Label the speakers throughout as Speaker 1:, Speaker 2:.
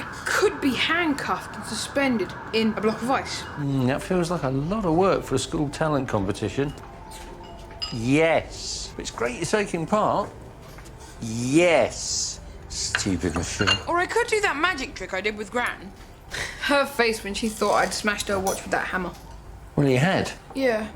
Speaker 1: I could be handcuffed and suspended in a block of ice.
Speaker 2: That feels like a lot of work for a school talent competition. Yes. It's great you're taking part. Yes. Stupid machine.
Speaker 1: Or I could do that magic trick I did with Gran. Her face when she thought I'd smashed her watch with that hammer.
Speaker 2: Well, you had.
Speaker 1: Yeah.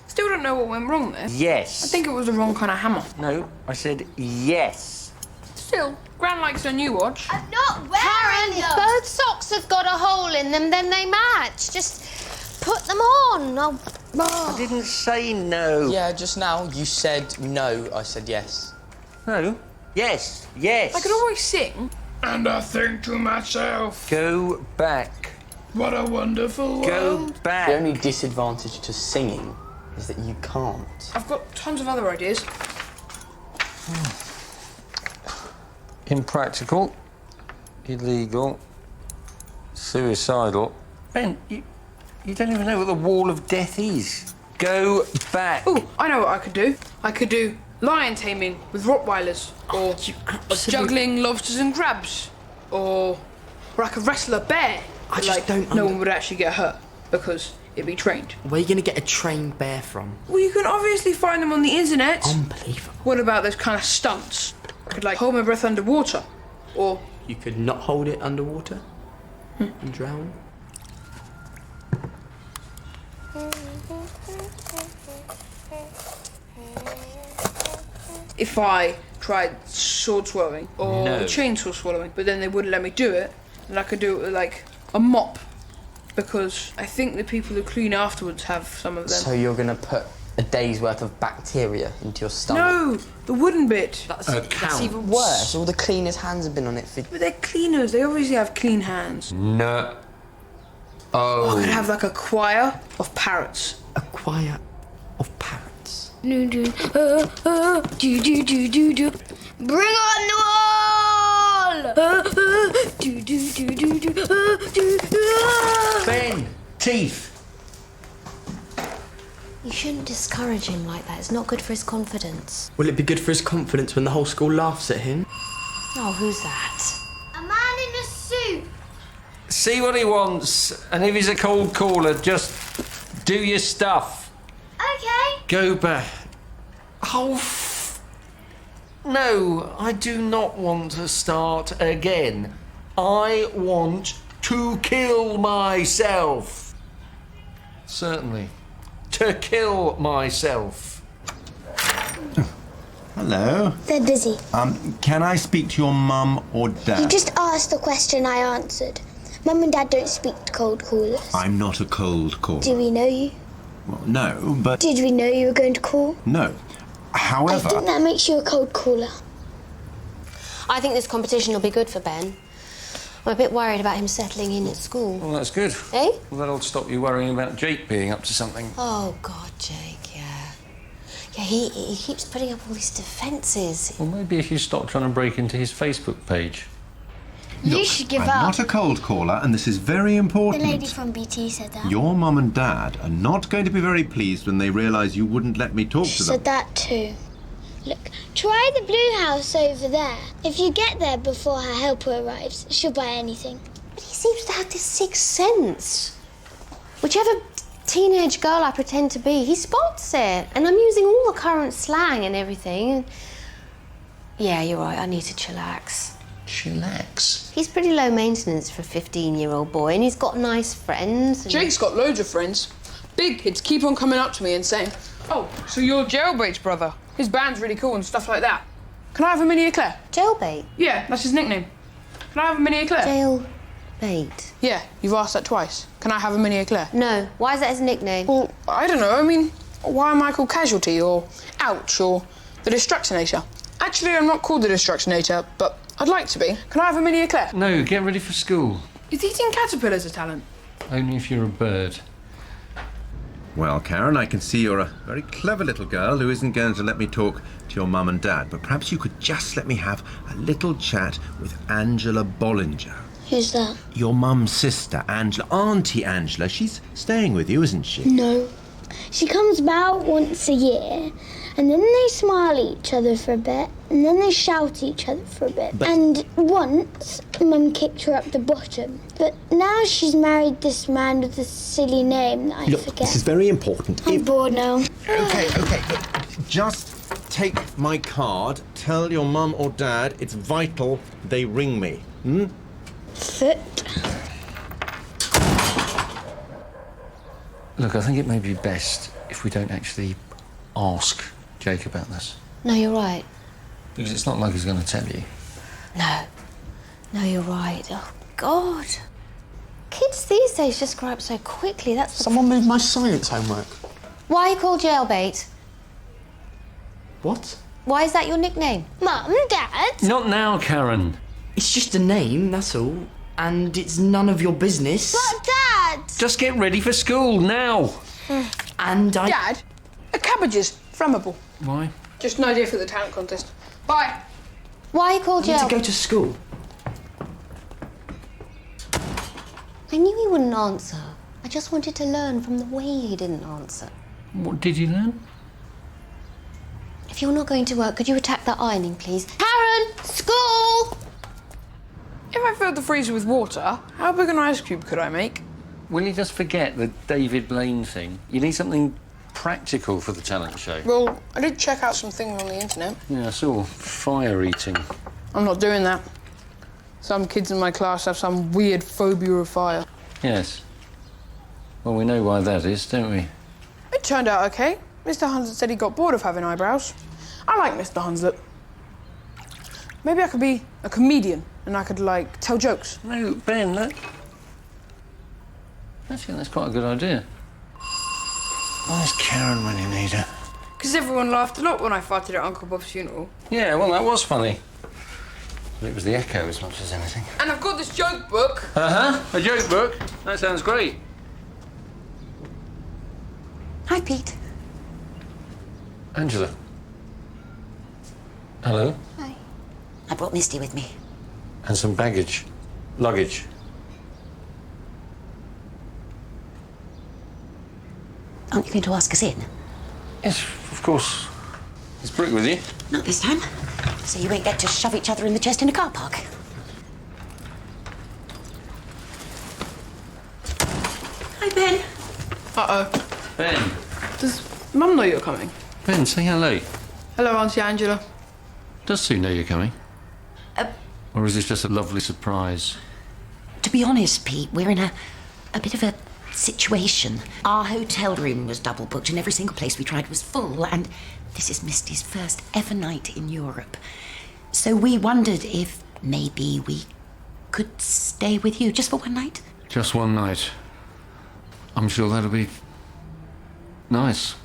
Speaker 1: Still don't know what went wrong there.
Speaker 2: Yes.
Speaker 1: I think it was the wrong kind of hammer.
Speaker 2: No, I said yes.
Speaker 1: Still, Gran likes her new watch.
Speaker 3: I'm not wearing
Speaker 4: Karen, if both socks have got a hole in them, then they match. Just put them on.
Speaker 2: I didn't say no.
Speaker 5: Yeah, just now you said no, I said yes.
Speaker 2: No. Yes. Yes.
Speaker 1: I could always sing. And I think to myself,
Speaker 2: Go back.
Speaker 1: what a wonderful
Speaker 2: Go
Speaker 1: world.
Speaker 2: back.
Speaker 5: The only disadvantage to singing is that you can't.
Speaker 1: I've got tons of other ideas.
Speaker 2: Impractical. Illegal. Suicidal. Ben, you don't even know what the wall of death is. Go back.
Speaker 1: Ooh, I know what I could do. I could do lion taming with Rottweilers, or juggling lobsters and crabs, or I could wrestle a bear.
Speaker 6: I just don't
Speaker 1: no one would actually get hurt because it'd be trained.
Speaker 6: Where are you going to get a trained bear from?
Speaker 1: Well, you can obviously find them on the internet.
Speaker 6: Unbelievable.
Speaker 1: What about those kind of stunts? I could hold my breath underwater, or
Speaker 6: You could not hold it underwater and drown.
Speaker 1: if I tried sword swallowing or
Speaker 2: No.
Speaker 1: chainsaw swallowing, but then they wouldn't let me do it, and I could do it with like a mop, because I think the people who clean afterwards have some of them.
Speaker 5: So you're going to put a day's worth of bacteria into your stomach?
Speaker 1: No, the wooden bit.
Speaker 6: That's
Speaker 5: That's even worse. All the cleaners' hands have been on it for...
Speaker 1: But they're cleaners, they obviously have clean hands.
Speaker 2: No.
Speaker 1: I could have like a choir of parrots.
Speaker 6: a choir of parrots.
Speaker 3: Bring on the wall!
Speaker 2: Ben, teeth.
Speaker 4: You shouldn't discourage him like that. It's not good for his confidence.
Speaker 6: Will it be good for his confidence when the whole school laughs at him?
Speaker 4: Oh, who's that?
Speaker 3: A man in a suit.
Speaker 2: See what he wants, and if he's a cold caller, just do your stuff.
Speaker 3: Okay.
Speaker 2: Go back. Oh, no, I do not want to start again. I want to kill myself. Certainly. To kill myself.
Speaker 7: Hello.
Speaker 3: They're busy.
Speaker 7: Can I speak to your mum or dad?
Speaker 3: You just asked the question I answered. Mum and Dad don't speak to cold callers.
Speaker 7: I'm not a cold caller.
Speaker 3: Do we know you?
Speaker 7: Well, no, but...
Speaker 3: Did we know you were going to call?
Speaker 7: No.
Speaker 3: I
Speaker 7: However...
Speaker 3: think that makes you a cold caller.
Speaker 4: I think this competition will be good for Ben. I'm a bit worried about him settling in at school.
Speaker 2: Well, that's good.
Speaker 4: Eh?
Speaker 2: Well, that'll stop you worrying about Jake being up to something.
Speaker 4: Oh, God, Jake, yeah. Yeah, he keeps putting up all these defences.
Speaker 2: Well, maybe if you stop trying to break into his Facebook page.
Speaker 3: You should give
Speaker 7: I'm
Speaker 3: up.
Speaker 7: not a cold caller, and this is very
Speaker 3: The
Speaker 7: important.
Speaker 3: lady from BT said that.
Speaker 7: Your mum and dad are not going to be very pleased when they realise you wouldn't let me talk
Speaker 3: She
Speaker 7: to them.
Speaker 3: said that too. Look, try the blue house over there. If you get there before her helper arrives, she'll buy anything.
Speaker 4: But he seems to have this sixth sense. Whichever teenage girl I pretend to be, he spots it. And I'm using all the current slang and everything. Yeah, you're right, I need to chillax.
Speaker 2: Chillax.
Speaker 4: He's pretty low maintenance for a 15-year-old boy, and he's got nice friends. And...
Speaker 1: Jake's got loads of friends. Big kids keep on coming up to me and saying, "Oh, so you're Jailbait's brother. His band's really cool and stuff like that. Can I have a mini eclair?"
Speaker 4: Jailbait?
Speaker 1: Yeah, that's his nickname. Can I have a mini eclair?
Speaker 4: Jailbait?
Speaker 1: Yeah, you've asked that twice. Can I have a mini eclair?
Speaker 4: No. Why is that his nickname?
Speaker 1: Well, I don't know. I mean, why am I called Casualty or Ouch or the Destructinator? Actually, I'm not called the Destructinator, but I'd like to be. Can I have a mini eclair?
Speaker 2: No, get ready for school.
Speaker 1: Is eating caterpillars a talent?
Speaker 2: Only if you're a bird.
Speaker 7: Well, Karen, I can see you're a very clever little girl who isn't going to let me talk to your mum and dad, but perhaps you could just let me have a little chat with Angela Bollinger.
Speaker 3: Who's that?
Speaker 7: Your mum's sister, Angela. Auntie Angela. She's staying with you, isn't she?
Speaker 3: No. She comes about once a year, and then they smile at each other for a bit, and then they shout at each other for a bit. And once, Mum kicked her up the bottom. But now she's married this man with a silly name that I
Speaker 7: Look,
Speaker 3: forget.
Speaker 7: this is very important.
Speaker 3: I'm bored now.
Speaker 7: Okay, look, just take my card, tell your mum or dad it's vital they ring me.
Speaker 3: Foot.
Speaker 2: Look, I think it may be best if we don't actually ask Jake about this.
Speaker 4: No, you're right.
Speaker 2: Because it's not like he's going to tell you.
Speaker 4: No, you're right. Oh, God. Kids these days just grow up so quickly. That's the...
Speaker 6: Someone moved my science homework.
Speaker 4: Why are you called Jailbait?
Speaker 6: What?
Speaker 4: Why is that your nickname?
Speaker 3: Mum, Dad.
Speaker 2: Not now, Karen.
Speaker 6: It's just a name, that's all. And it's none of your business.
Speaker 3: But Dad.
Speaker 2: Just get ready for school now.
Speaker 6: And I...
Speaker 1: Dad, are cabbages flammable?
Speaker 2: Why?
Speaker 1: Just an idea for the talent contest. Bye.
Speaker 4: Why are you called
Speaker 6: I need to
Speaker 4: Jailbait?
Speaker 6: go to school.
Speaker 4: I knew he wouldn't answer. I just wanted to learn from the way he didn't answer.
Speaker 2: What did you learn?
Speaker 4: If you're not going to work, could you attack that ironing, please? Karen! School!
Speaker 1: If I filled the freezer with water, how big an ice cube could I make?
Speaker 2: Will you just forget the David Blaine thing? You need something practical for the talent show.
Speaker 1: Well, I did check out some things on the internet.
Speaker 2: Yeah, I saw fire eating.
Speaker 1: I'm not doing that. Some kids in my class have some weird phobia of fire.
Speaker 2: Yes. Well, we know why that is, don't we?
Speaker 1: It turned out okay. Mr. Hunslet said he got bored of having eyebrows. I like Mr. Hunslet. Maybe I could be a comedian and I could, like, tell jokes.
Speaker 2: No, Ben, look. Actually, that's quite a good idea. Where's Karen when you need her?
Speaker 1: Because everyone laughed a lot when I farted at Uncle Bob's funeral.
Speaker 2: Yeah, well, that was funny. But it was the echo as much as anything.
Speaker 1: And I've got this joke book.
Speaker 2: Uh-huh, a joke book. That sounds great.
Speaker 8: Hi, Pete.
Speaker 2: Angela. Hello.
Speaker 8: Hi. I brought Misty with me.
Speaker 2: And some baggage. Luggage.
Speaker 8: Aren't you going to ask us in?
Speaker 2: Yes, of course. Is Brooke with you?
Speaker 8: Not this time. So you won't get to shove each other in the chest in a car park. Hi, Ben.
Speaker 1: Uh-oh.
Speaker 2: Ben.
Speaker 1: Does Mum know you're coming?
Speaker 2: Ben, say hello.
Speaker 1: Hello, Auntie Angela.
Speaker 2: Does Sue know you're coming? Or is this just a lovely surprise?
Speaker 8: To be honest, Pete, we're in a bit of a situation. Our hotel room was double booked and every single place we tried was full, and this is Misty's first ever night in Europe. So we wondered if maybe we could stay with you just for one night.
Speaker 2: Just one night. I'm sure that'll be nice.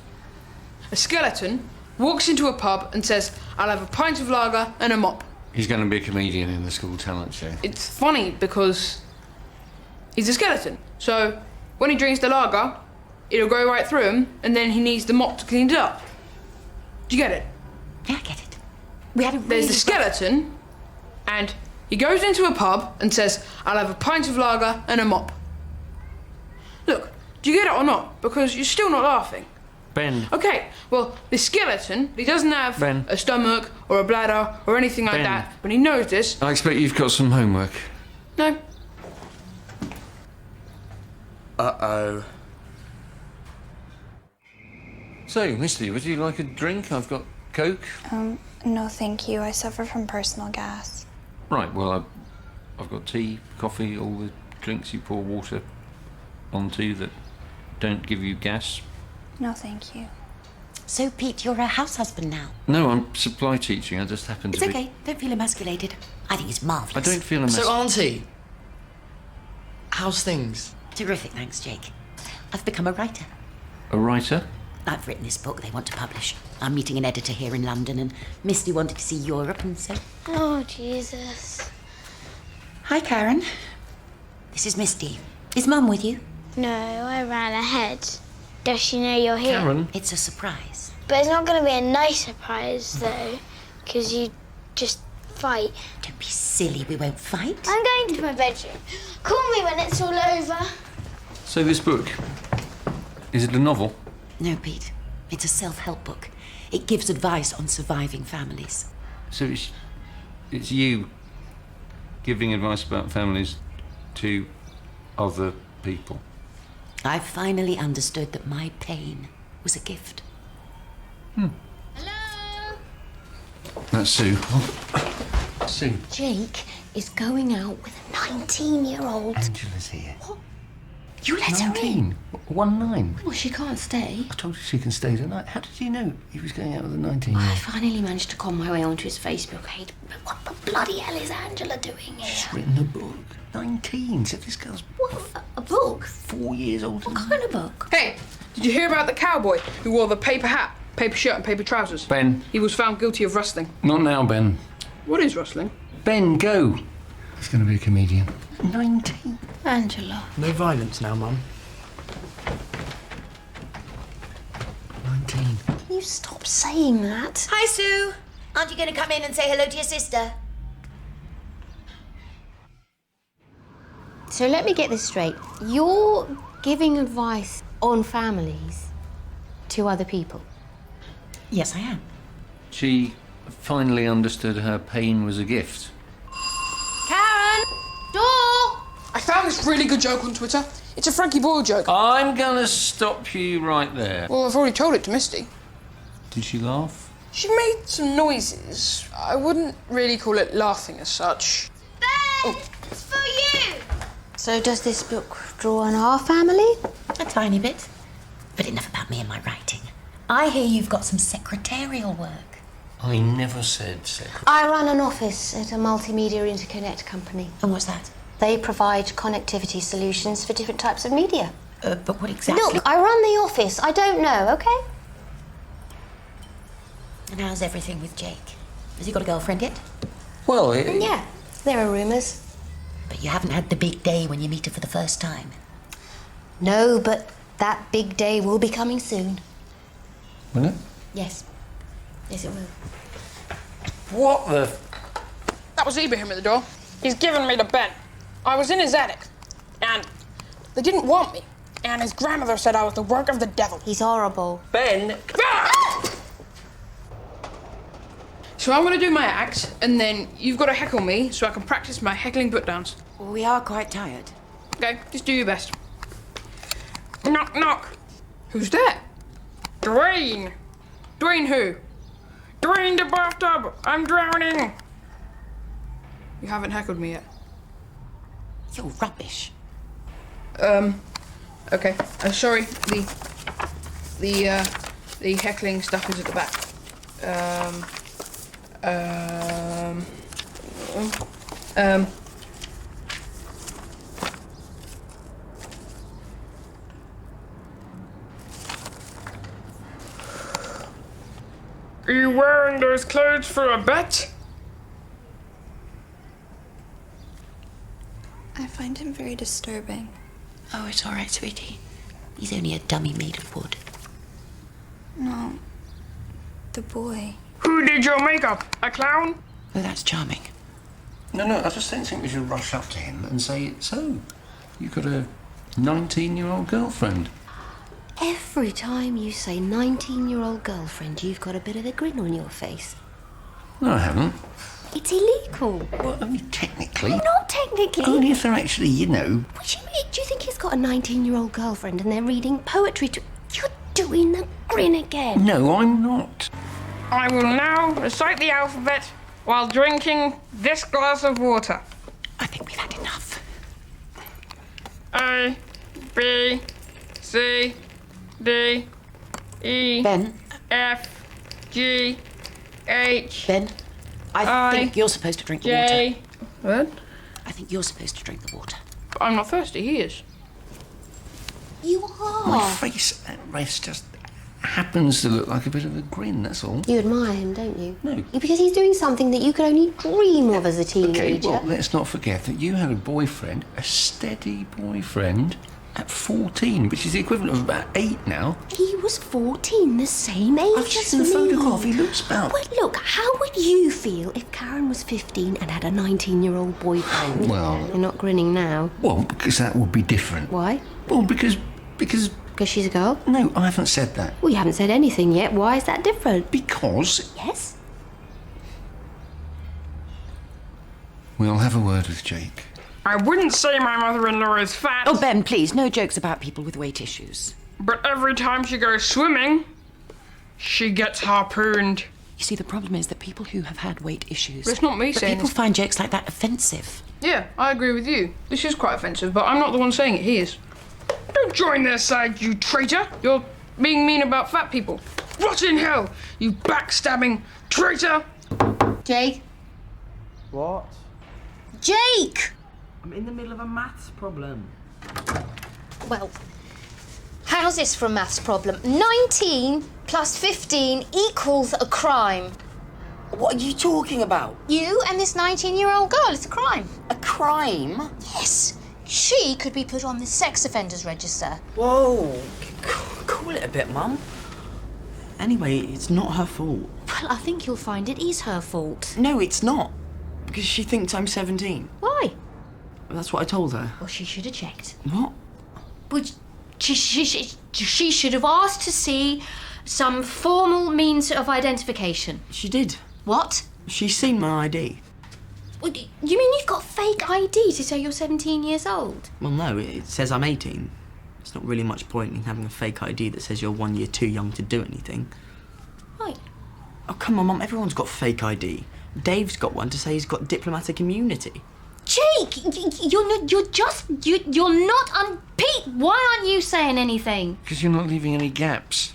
Speaker 1: A skeleton walks into a pub and says, I'll have a pint of lager and a mop.
Speaker 2: He's going to be a comedian in the school talent show.
Speaker 1: It's funny because he's a skeleton. So when he drinks the lager, it'll go right through him, and then he needs the mop to clean it up. Do you get it?
Speaker 8: Yeah, I get it. We had a
Speaker 1: There's the skeleton, and he goes into a pub and says, I'll have a pint of lager and a mop. Look, do you get it or not? Because you're still not laughing.
Speaker 2: Ben.
Speaker 1: Okay, well, this skeleton, he doesn't have
Speaker 2: Ben.
Speaker 1: a stomach or a bladder or anything like
Speaker 2: Ben.
Speaker 1: that, but he knows this.
Speaker 2: I expect you've got some homework.
Speaker 1: No.
Speaker 6: Uh-oh.
Speaker 2: So, Misty, would you like a drink? I've got Coke.
Speaker 9: No, thank you. I suffer from personal gas.
Speaker 2: Right, well, I've got tea, coffee, all the drinks you pour water onto that don't give you gas.
Speaker 9: No, thank you.
Speaker 8: So, Pete, you're a house husband now.
Speaker 2: No, I'm supply teaching. I just happen to
Speaker 8: It's
Speaker 2: be...
Speaker 8: okay. Don't feel emasculated. I think it's marvellous.
Speaker 2: I don't feel a mess.
Speaker 6: So, Auntie, how's things?
Speaker 8: Terrific, thanks, Jake. I've become a writer.
Speaker 2: A writer?
Speaker 8: I've written this book they want to publish. I'm meeting an editor here in London, and Misty wanted to see Europe, and so...
Speaker 3: Oh, Jesus.
Speaker 8: Hi, Karen. This is Misty. Is Mum with you?
Speaker 3: No, I ran ahead. Does she know you're here?
Speaker 2: Karen?
Speaker 8: It's a surprise.
Speaker 3: But it's not going to be a nice surprise, though, because you just fight.
Speaker 8: Don't be silly, we won't fight.
Speaker 3: I'm going to my bedroom. Call me when it's all over.
Speaker 2: So this book, is it a novel?
Speaker 8: No, Pete. It's a self-help book. It gives advice on surviving families.
Speaker 2: So it's you giving advice about families to other people.
Speaker 8: I finally understood that my pain was a gift.
Speaker 4: Hello?
Speaker 2: That's Sue. Sue.
Speaker 4: Jake is going out with a 19-year-old.
Speaker 2: Angela's here.
Speaker 4: You let her in?
Speaker 2: 19.
Speaker 4: Well, she can't stay.
Speaker 2: I told her she can stay tonight. How did you know he was going out with a 19-year-old?
Speaker 4: I finally managed to con my way onto his Facebook page. But what the bloody hell is Angela doing here?
Speaker 2: She's written a book. 19. So this girl's
Speaker 4: What? A book?
Speaker 2: 4 years older.
Speaker 4: What kind of book?
Speaker 1: Hey, did you hear about the cowboy who wore the paper hat, paper shirt and paper trousers?
Speaker 2: Ben.
Speaker 1: He was found guilty of rustling.
Speaker 2: Not now, Ben.
Speaker 1: What is rustling?
Speaker 2: Ben, go. He's going to be a comedian. 19.
Speaker 4: Angela.
Speaker 6: No violence now, Mum.
Speaker 2: 19.
Speaker 4: Can you stop saying that?
Speaker 8: Hi, Sue. Aren't you going to come in and say hello to your sister?
Speaker 4: So let me get this straight. You're giving advice on families to other people.
Speaker 8: Yes, I am.
Speaker 2: She finally understood her pain was a gift.
Speaker 4: Karen! Door!
Speaker 1: I found this really good joke on Twitter. It's a Frankie Boyle joke.
Speaker 2: I'm going to stop you right there.
Speaker 1: Well, I've already told it to Misty.
Speaker 2: Did she laugh?
Speaker 1: She made some noises. I wouldn't really call it laughing as such.
Speaker 4: Ben! It's for you! So does this book draw on our family?
Speaker 8: A tiny bit. But enough about me and my writing. I hear you've got some secretarial work.
Speaker 2: I never said secretary.
Speaker 4: I run an office at a multimedia interconnect company.
Speaker 8: And what's that?
Speaker 4: They provide connectivity solutions for different types of media.
Speaker 8: But what exactly?
Speaker 4: Look, I run the office. I don't know, okay?
Speaker 8: And how's everything with Jake? Has he got a girlfriend yet?
Speaker 2: Well,
Speaker 4: Yeah, there are rumours.
Speaker 8: But you haven't had the big day when you meet her for the first time.
Speaker 4: No, but that big day will be coming soon.
Speaker 2: will it?
Speaker 4: Yes. Yes, it will.
Speaker 2: What the...
Speaker 1: That was Ibrahim at the door. He's given me to Ben. I was in his attic, and they didn't want me. And his grandmother said I was the work of the devil.
Speaker 4: He's horrible.
Speaker 2: Ben...
Speaker 1: So I'm going to do my act, and then you've got to heckle me so I can practice my heckling put-downs.
Speaker 8: We are quite tired.
Speaker 1: Okay, just do your best. Knock, knock. Who's there? Dwayne. Dwayne who? Dwayne the bathtub. I'm drowning. You haven't heckled me yet.
Speaker 8: You're rubbish.
Speaker 1: Okay. Sorry. The heckling stuff is at the back. Are you wearing those clothes for a bet?
Speaker 9: I find him very disturbing.
Speaker 8: Oh, it's all right, sweetie. He's only a dummy made of wood.
Speaker 9: No, the boy.
Speaker 1: Who did your makeup? A clown?
Speaker 8: Oh, that's charming.
Speaker 2: No, I just don't think we should rush up to him and say, so, you've got a 19-year-old girlfriend.
Speaker 4: Every time you say 19-year-old girlfriend, you've got a bit of a grin on your face.
Speaker 2: No, I haven't.
Speaker 4: It's illegal.
Speaker 2: Well, I mean, technically.
Speaker 4: Not technically.
Speaker 2: Only if they're actually, you know...
Speaker 4: Do you think he's got a 19-year-old girlfriend and they're reading poetry to... You're doing the grin again.
Speaker 2: No, I'm not.
Speaker 1: I will now recite the alphabet while drinking this glass of water.
Speaker 8: I think we've had enough.
Speaker 1: A, B, C, D, E,
Speaker 8: Ben?
Speaker 1: F, G, H,
Speaker 8: Ben? I
Speaker 1: I,
Speaker 8: think you're supposed to drink the
Speaker 1: J.
Speaker 8: water.
Speaker 1: What?
Speaker 8: I think you're supposed to drink the water.
Speaker 1: I'm not thirsty, he is.
Speaker 4: You
Speaker 2: My
Speaker 4: are.
Speaker 2: face at rest just happens to look like a bit of a grin, that's all.
Speaker 4: You admire him, don't you?
Speaker 2: No.
Speaker 4: Because he's doing something that you could only dream of as a
Speaker 2: Okay,
Speaker 4: teenager.
Speaker 2: well, let's not forget that you had a boyfriend, a steady boyfriend, at 14, which is the equivalent of about 8 now.
Speaker 4: He was 14, the same age
Speaker 2: I've
Speaker 4: as
Speaker 2: seen the
Speaker 4: me.
Speaker 2: photograph, he looks about...
Speaker 4: Well, look, how would you feel if Karen was 15 and had a 19-year-old boyfriend?
Speaker 2: Well...
Speaker 4: You're not grinning now.
Speaker 2: Well, because that would be different.
Speaker 4: Why?
Speaker 2: Well, because
Speaker 4: Because she's a girl?
Speaker 2: No, I haven't said that.
Speaker 4: Well, you haven't said anything yet. Why is that different?
Speaker 2: Because
Speaker 4: Yes?
Speaker 2: we'll have a word with Jake.
Speaker 1: I wouldn't say my mother-in-law is fat,
Speaker 8: Oh, Ben, please, no jokes about people with weight issues.
Speaker 1: but every time she goes swimming, she gets harpooned.
Speaker 8: You see, the problem is that people who have had weight issues...
Speaker 1: It's not me
Speaker 8: but
Speaker 1: saying
Speaker 8: people
Speaker 1: this.
Speaker 8: find jokes like that offensive.
Speaker 1: Yeah, I agree with you. This is quite offensive, but I'm not the one saying it, he is. Don't join their side, you traitor. You're being mean about fat people. Rot in hell, you backstabbing traitor.
Speaker 4: Jake?
Speaker 5: What?
Speaker 4: Jake!
Speaker 6: I'm in the middle of a maths problem.
Speaker 4: Well, how's this for a maths problem? 19 plus 15 equals a crime.
Speaker 6: What are you talking about?
Speaker 4: You and this 19-year-old girl, it's a crime.
Speaker 6: A crime?
Speaker 4: Yes. She could be put on the sex offenders register.
Speaker 6: Whoa, cool it a bit, Mum. Anyway, it's not her fault.
Speaker 4: Well, I think you'll find it is her fault.
Speaker 6: No, it's not. Because she thinks I'm 17.
Speaker 4: Why?
Speaker 6: That's what I told her.
Speaker 4: Well, she should have checked.
Speaker 6: What?
Speaker 4: Well, she should have asked to see some formal means of identification.
Speaker 6: She did.
Speaker 4: What?
Speaker 6: She's seen my ID.
Speaker 4: What, you mean you've got fake ID to say you're 17 years old?
Speaker 6: Well, no, it says I'm 18. It's not really much point in having a fake ID that says you're 1 year too young to do anything.
Speaker 4: Right.
Speaker 6: Oh, come on, Mum, everyone's got fake ID. Dave's got one to say he's got diplomatic immunity.
Speaker 4: Jake, you're not Pete, why aren't you saying anything?
Speaker 2: Because you're not leaving any gaps.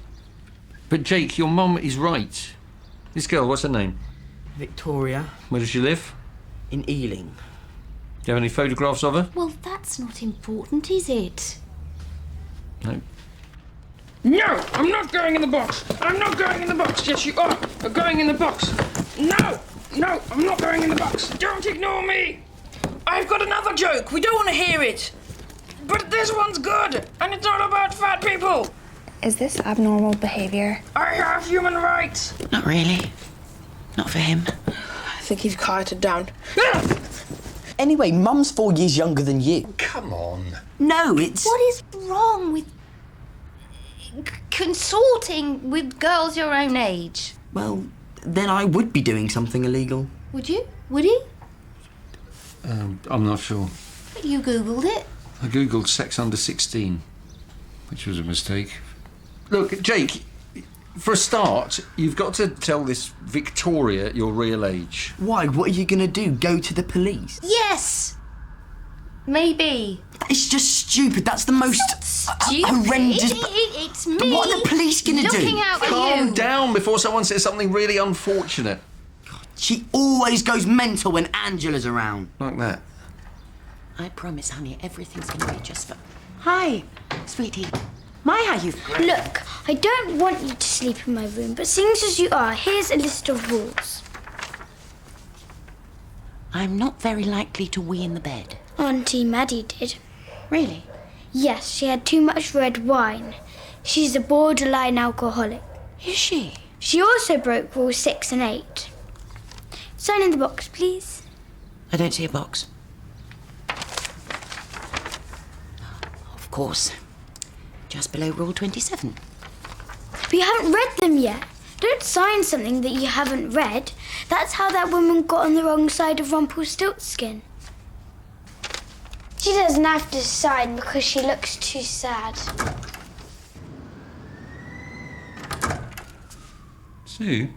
Speaker 2: But Jake, your mum is right. This girl, what's her name?
Speaker 6: Victoria,
Speaker 2: Where does she live?
Speaker 6: in Ealing.
Speaker 2: Do you have any photographs of her?
Speaker 4: Well, that's not important, is it?
Speaker 2: No.
Speaker 1: No, I'm not going in the box. I'm not going in the box. Yes, you are. You're going in the box. No, I'm not going in the box. Don't ignore me. I've got another joke. We don't want to hear it. But this one's good, and it's all about fat people.
Speaker 9: Is this abnormal behavior?
Speaker 1: I have human rights.
Speaker 8: Not really. Not for him.
Speaker 1: I think he's quieted down.
Speaker 6: Anyway, Mum's 4 years younger than you.
Speaker 7: Come on.
Speaker 6: No, it's...
Speaker 4: What is wrong with consorting with girls your own age?
Speaker 6: Well, then I would be doing something illegal.
Speaker 4: Would you? Would he?
Speaker 2: I'm not sure.
Speaker 4: You Googled it.
Speaker 2: I googled sex under 16, which was a mistake. Look, Jake, for a start, you've got to tell this Victoria your real age.
Speaker 6: Why? What are you going to do? Go to the police?
Speaker 4: Yes. Maybe.
Speaker 6: It's just stupid. That's the most
Speaker 4: Stupid.
Speaker 6: horrendous...
Speaker 4: It's me.
Speaker 6: But what are the police going to do?
Speaker 4: Looking out for
Speaker 2: Calm
Speaker 4: you.
Speaker 2: down before someone says something really unfortunate.
Speaker 6: She always goes mental when Angela's around.
Speaker 2: Like that.
Speaker 8: I promise, honey, everything's going to be just fine. Hi, sweetie. My, how you've grown.
Speaker 3: Look, I don't want you to sleep in my room, but seeing as you are, here's a list of rules.
Speaker 8: I'm not very likely to wee in the bed.
Speaker 3: Auntie Maddie did.
Speaker 8: Really?
Speaker 3: Yes, she had too much red wine. She's a borderline alcoholic.
Speaker 8: Is she?
Speaker 3: She also broke rules 6 and 8. Sign in the box, please.
Speaker 8: I don't see a box. Of course. Just below rule 27.
Speaker 3: But you haven't read them yet. Don't sign something that you haven't read. That's how that woman got on the wrong side of Rumpelstiltskin. She doesn't have to sign because she looks too sad.
Speaker 2: Sue?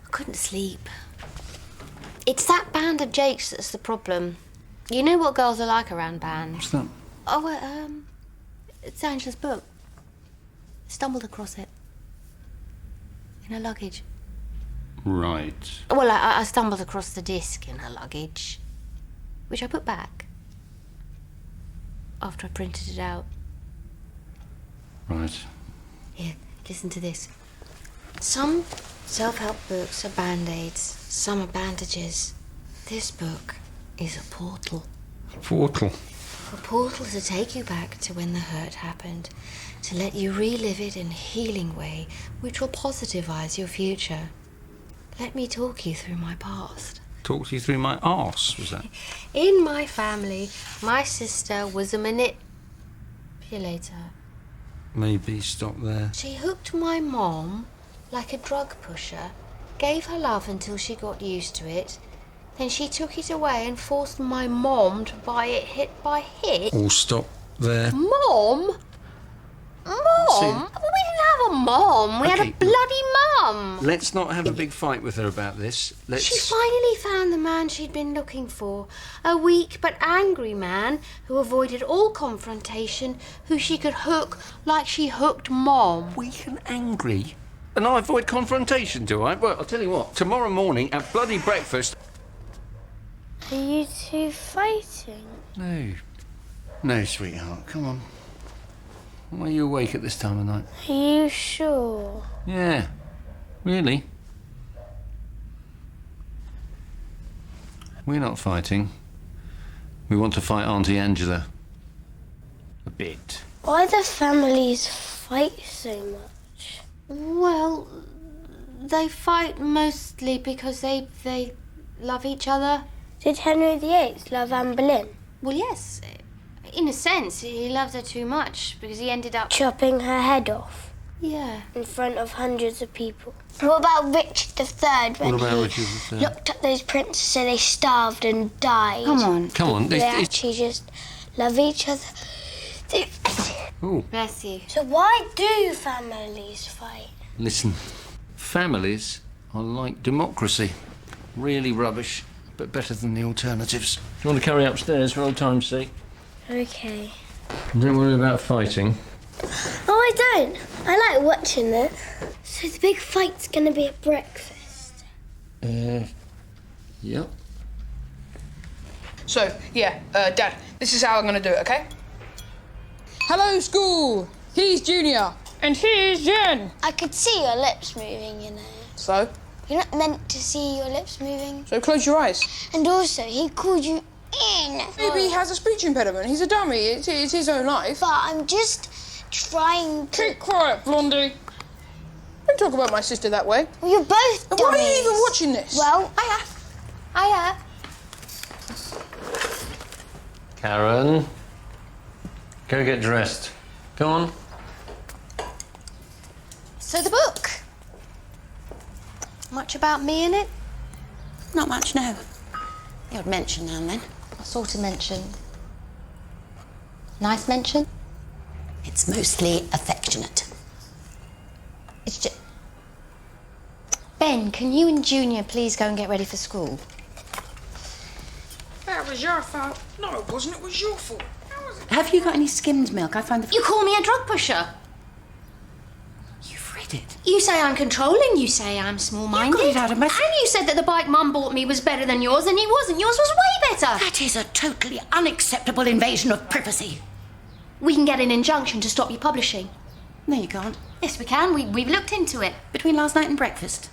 Speaker 4: I couldn't sleep. It's that band of Jake's that's the problem. You know what girls are like around bands.
Speaker 2: What's that?
Speaker 4: Oh, it's Angela's book. Stumbled across it. In her luggage.
Speaker 2: Right.
Speaker 4: Well, I stumbled across the disc in her luggage, which I put back after I printed it out.
Speaker 2: Right.
Speaker 4: Here, listen to this. Some self-help books are band-aids, some are bandages. This book is a portal.
Speaker 2: Portal.
Speaker 4: A portal to take you back to when the hurt happened, to let you relive it in a healing way, which will positivize your future. Let me talk you through my past.
Speaker 2: Talked you through my arse, was that?
Speaker 4: In my family, my sister was a manipulator.
Speaker 2: maybe stop there.
Speaker 4: She hooked my mom like a drug pusher, gave her love until she got used to it, then she took it away and forced my mom to buy it hit by hit.
Speaker 2: All stop there.
Speaker 4: Mom? Mom?
Speaker 2: See-
Speaker 4: We didn't have a mom. We had
Speaker 2: Okay,
Speaker 4: a bloody mum.
Speaker 2: Let's not have a big fight with her about this. Let's...
Speaker 4: She finally found the man she'd been looking for. A weak but angry man who avoided all confrontation, who she could hook like she hooked Mom.
Speaker 2: Weak and angry? And I avoid confrontation, do I? Well, I'll tell you what. Tomorrow morning at bloody breakfast...
Speaker 3: Are you two fighting?
Speaker 2: No. No, sweetheart. Come on. Why are you awake at this time of night?
Speaker 3: Are you sure?
Speaker 2: Yeah. Really? We're not fighting. We want to fight Auntie Angela. A bit.
Speaker 3: Why do families fight so much?
Speaker 4: Well, they fight mostly because they love each other.
Speaker 3: Did Henry VIII love Anne Boleyn?
Speaker 4: Well, yes. In a sense, he loved her too much because he ended up...
Speaker 3: Chopping her head off
Speaker 4: Yeah.
Speaker 3: in front of hundreds of people. What about Richard III when
Speaker 2: What about
Speaker 3: he
Speaker 2: Richard III?
Speaker 3: locked up those princes so they starved and died?
Speaker 4: Come on.
Speaker 2: Come on.
Speaker 3: They actually just love each other.
Speaker 2: Ooh.
Speaker 4: Bless you.
Speaker 3: So why do families fight?
Speaker 2: Listen. Families are like democracy. Really rubbish, but better than the alternatives. Do you want to carry upstairs for old time's sake?
Speaker 3: Okay.
Speaker 2: Don't worry about fighting.
Speaker 3: Oh, I don't. I like watching it. So the big fight's gonna be at breakfast.
Speaker 2: Yep.
Speaker 1: So, yeah, Dad, this is how I'm gonna do it, okay? Hello, school! He's Junior. And he's Jen.
Speaker 3: I could see your lips moving, you know.
Speaker 1: So?
Speaker 3: You're not meant to see your lips moving.
Speaker 1: So close your eyes.
Speaker 3: And also, he called you in.
Speaker 1: Maybe he has a speech impediment. He's a dummy. It's his own life.
Speaker 3: But I'm just trying to...
Speaker 1: Keep quiet, Blondie. Don't talk about my sister that way.
Speaker 3: Well, you're both
Speaker 1: And
Speaker 3: dummies.
Speaker 1: why are you even watching this?
Speaker 3: Well,
Speaker 4: Hiya.
Speaker 2: Karen. Go get dressed. Go on.
Speaker 4: So the book. Much about me in it?
Speaker 8: Not much, no. The odd mention now and then.
Speaker 4: What sort of mention? Nice mention?
Speaker 8: It's mostly affectionate.
Speaker 4: It's just... Ben, can you and Junior please go and get ready for school?
Speaker 1: That was your fault. No, it wasn't. It was your fault.
Speaker 8: Have you got any skimmed milk? I find the...
Speaker 4: You call me a drug pusher.
Speaker 8: You've read it.
Speaker 4: You say I'm controlling, you say I'm small-minded.
Speaker 8: You got it out of my...
Speaker 4: And you said that the bike Mum bought me was better than yours, and it wasn't. Yours was way better.
Speaker 8: That is a totally unacceptable invasion of privacy.
Speaker 4: We can get an injunction to stop you publishing.
Speaker 8: No, you can't.
Speaker 4: Yes, we can. We've looked into it.
Speaker 8: Between last night and breakfast.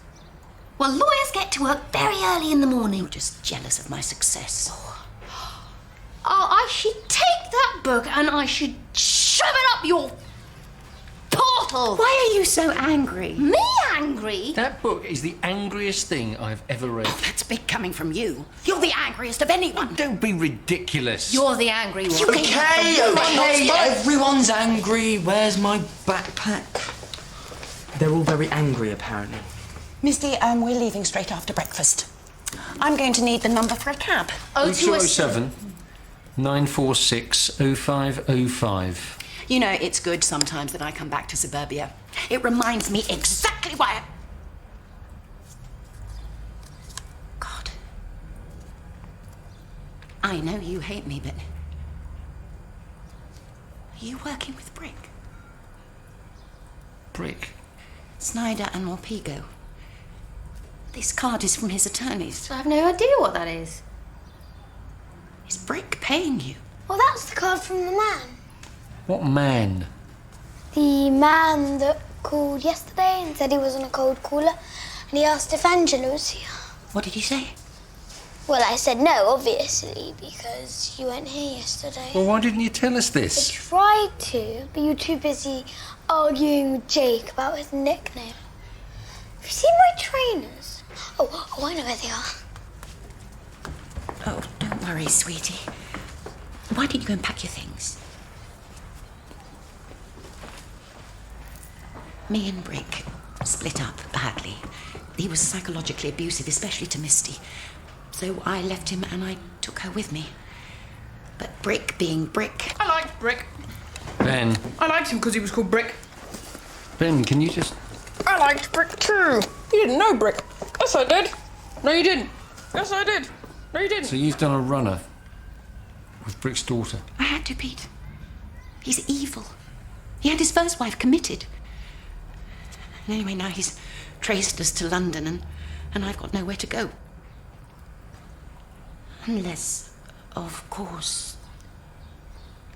Speaker 4: Well, lawyers get to work very early in the morning.
Speaker 8: You're just jealous of my success.
Speaker 4: Oh, I should take that book and I should shove it up your portal.
Speaker 8: Why are you so angry?
Speaker 4: Me angry?
Speaker 2: That book is the angriest thing I've ever read.
Speaker 8: That's big coming from you. You're the angriest of anyone.
Speaker 2: Don't be ridiculous.
Speaker 4: You're the angry one.
Speaker 6: Okay, everyone's angry. Where's my backpack? They're all very angry, apparently.
Speaker 8: Misty, we're leaving straight after breakfast. I'm going to need the number for a cab.
Speaker 2: 0207 946 0505.
Speaker 8: You know, it's good sometimes that I come back to suburbia. It reminds me exactly why God. I know you hate me, but... Are you working with Brick?
Speaker 2: Brick.
Speaker 8: Snyder and Morpego. This card is from his attorneys.
Speaker 4: I have no idea what that is.
Speaker 8: Is Brick paying you?
Speaker 3: well, that's the card from the man.
Speaker 2: What man?
Speaker 3: The man that called yesterday and said he was on a cold caller, and he asked if Angela was here.
Speaker 8: What did he say?
Speaker 3: Well, I said no, obviously, because you weren't here yesterday.
Speaker 2: Well, why didn't you tell us
Speaker 3: I
Speaker 2: this?
Speaker 3: tried to, but you were too busy arguing with Jake about his nickname. Have you seen my trainers? Oh, I know where they are.
Speaker 8: Oh, don't worry, sweetie. Why didn't you go and pack your things? Me and Brick split up badly. He was psychologically abusive, especially to Misty. So I left him and I took her with me. But Brick being Brick...
Speaker 1: I liked Brick.
Speaker 2: Ben.
Speaker 1: I liked him because he was called Brick.
Speaker 2: Ben, can you just...
Speaker 1: I liked Brick too. You didn't know Brick. Yes, I did. No, you didn't. Yes, I did. No, you didn't.
Speaker 2: So you've done a runner with Brick's daughter?
Speaker 8: I had to, Pete. He's evil. He had his first wife committed. And anyway, now he's traced us to London and I've got nowhere to go. Unless, of course,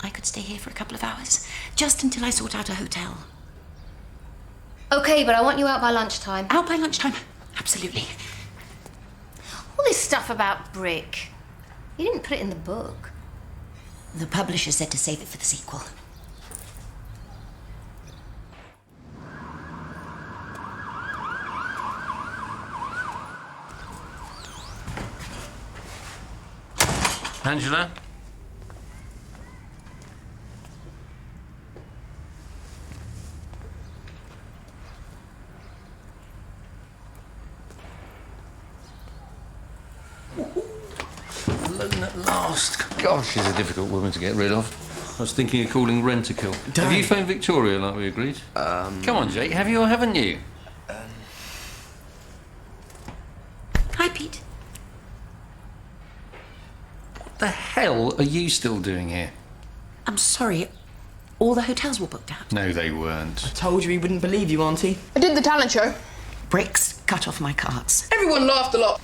Speaker 8: I could stay here for a couple of hours, just until I sort out a hotel.
Speaker 4: Okay, but I want you out by lunchtime.
Speaker 8: Out by lunchtime? Absolutely.
Speaker 4: All this stuff about Brick. You didn't put it in the book.
Speaker 8: The publisher said to save it for the sequel.
Speaker 2: Angela? Alone at last. Gosh, she's a difficult woman to get rid of. I was thinking of calling Rent-A-Kill. Have you phoned Victoria like we agreed? Come on, Jake, have you or haven't you?
Speaker 8: Hi, Pete.
Speaker 2: What the hell are you still doing here?
Speaker 8: I'm sorry. All the hotels were booked out.
Speaker 2: No, they weren't.
Speaker 6: Told you he wouldn't believe you, Auntie.
Speaker 1: I did the talent show.
Speaker 8: Bricks cut off my carts.
Speaker 1: Everyone laughed a lot,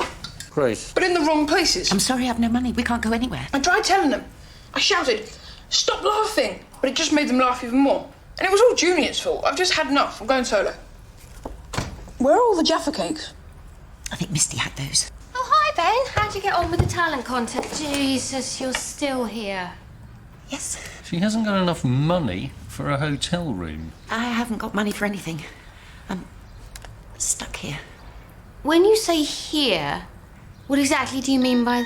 Speaker 2: Great.
Speaker 1: but in the wrong places.
Speaker 8: I'm sorry, I've no money. We can't go anywhere.
Speaker 1: I tried telling them. I shouted, "Stop laughing!" But it just made them laugh even more. And it was all Junior's fault. I've just had enough. I'm going solo. Where are all the Jaffa cakes?
Speaker 8: I think Misty had those.
Speaker 4: Oh, hi, Ben. How'd you get on with the talent contest? Jesus, you're still here.
Speaker 8: Yes.
Speaker 2: She hasn't got enough money for a hotel room.
Speaker 8: I haven't got money for anything. I'm stuck here.
Speaker 4: When you say here, what exactly do you mean by...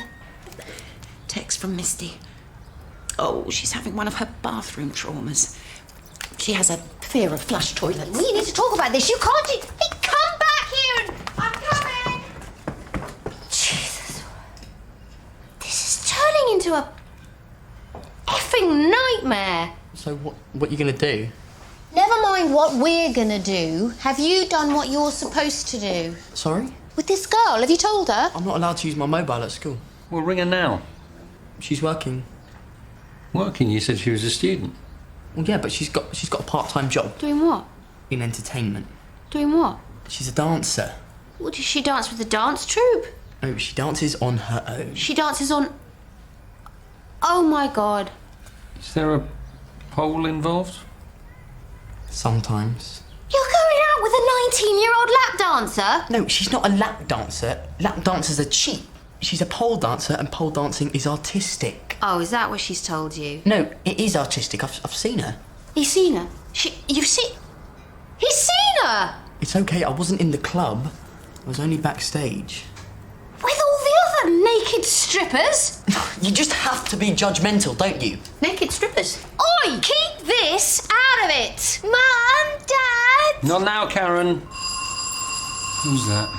Speaker 8: Text from Misty. Oh, she's having one of her bathroom traumas. She has a fear of flush toilets.
Speaker 4: We need to talk about this. You can't... Hey, come back here and... I'm coming! Jesus. This is turning into a effing nightmare.
Speaker 5: So what you gonna do?
Speaker 4: Never mind what we're gonna do. Have you done what you're supposed to do?
Speaker 5: Sorry?
Speaker 4: With this girl, have you told her?
Speaker 5: I'm not allowed to use my mobile at school.
Speaker 2: Well, ring her now.
Speaker 5: She's working.
Speaker 2: Working? You said she was a student.
Speaker 5: Well, yeah, but she's got a part-time job
Speaker 4: Doing what?
Speaker 5: in entertainment.
Speaker 4: Doing what?
Speaker 5: She's a dancer.
Speaker 4: Well, does she dance with the dance troupe?
Speaker 5: No, she dances on her own.
Speaker 4: She dances on... Oh, my God.
Speaker 2: Is there a pole involved?
Speaker 5: Sometimes.
Speaker 4: You're going out with a 19-year-old lap dancer?
Speaker 5: No, she's not a lap dancer. Lap dancers are cheap. She's a pole dancer, and pole dancing is artistic.
Speaker 4: Oh, is that what she's told you?
Speaker 5: No, it is artistic. I've seen her.
Speaker 4: He's seen her? You've seen... He's seen her!
Speaker 5: It's okay, I wasn't in the club. I was only backstage.
Speaker 4: With all the other naked strippers?
Speaker 5: You just have to be judgmental, don't you?
Speaker 4: Naked strippers? Oi! Keep this out of it!
Speaker 3: Mum, Dad,
Speaker 2: Not now, Karen. Who's that?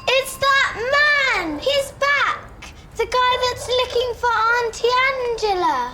Speaker 3: it's that man. He's back. The guy that's looking for Auntie Angela.